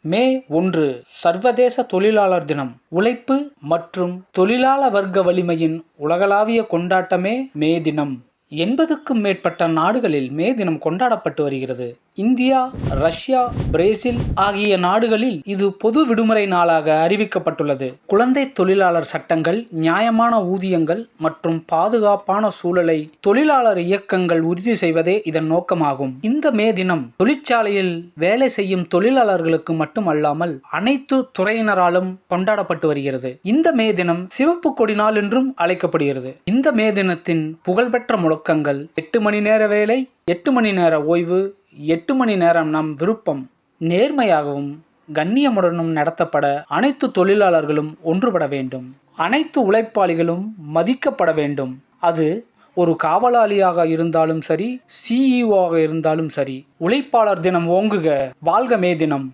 மே 1 சர்வதேச தொழிலாளர் தினம். உழைப்பு மற்றும் தொழிலாள வர்க்க வலிமையின் உலகளாவிய கொண்டாட்டமே மே தினம். 80க்கும் மேற்பட்ட நாடுகளில் மே தினம் கொண்டாடப்பட்டு வருகிறது. இந்தியா, ரஷ்யா, பிரேசில் ஆகிய நாடுகளில் இது பொது விடுமுறை நாளாக அறிவிக்கப்பட்டுள்ளது. குழந்தை தொழிலாளர் சட்டங்கள், நியாயமான ஊதியங்கள் மற்றும் பாதுகாப்பான சூழலை தொழிலாளர் இயக்கங்கள் உறுதி செய்வதே இதன் நோக்கமாகும். இந்த மே தினம் தொழிற்சாலையில் வேலை செய்யும் தொழிலாளர்களுக்கு மட்டுமல்லாமல் அனைத்து துறையினராலும் கொண்டாடப்பட்டு வருகிறது. இந்த மே தினம் சிவப்பு கொடி நாள் என்றும் அழைக்கப்படுகிறது. இந்த மே தினத்தின் புகழ்பெற்ற முழக்கங்கள் 8 மணி நேர வேலை, 8 மணி நேர ஓய்வு, 8 மணி நேரம் நம் விருப்பம், நேர்மையாகவும் கண்ணியமுடனும் நடத்தப்பட அனைத்து தொழிலாளர்களும் ஒன்றுபட வேண்டும், அனைத்து உழைப்பாளிகளும் மதிக்கப்பட வேண்டும். அது ஒரு காவலாளியாக இருந்தாலும் சரி, CEO ஆக இருந்தாலும் சரி. உழைப்பாளர் தினம் ஓங்குக! வாழ்க மே தினம்!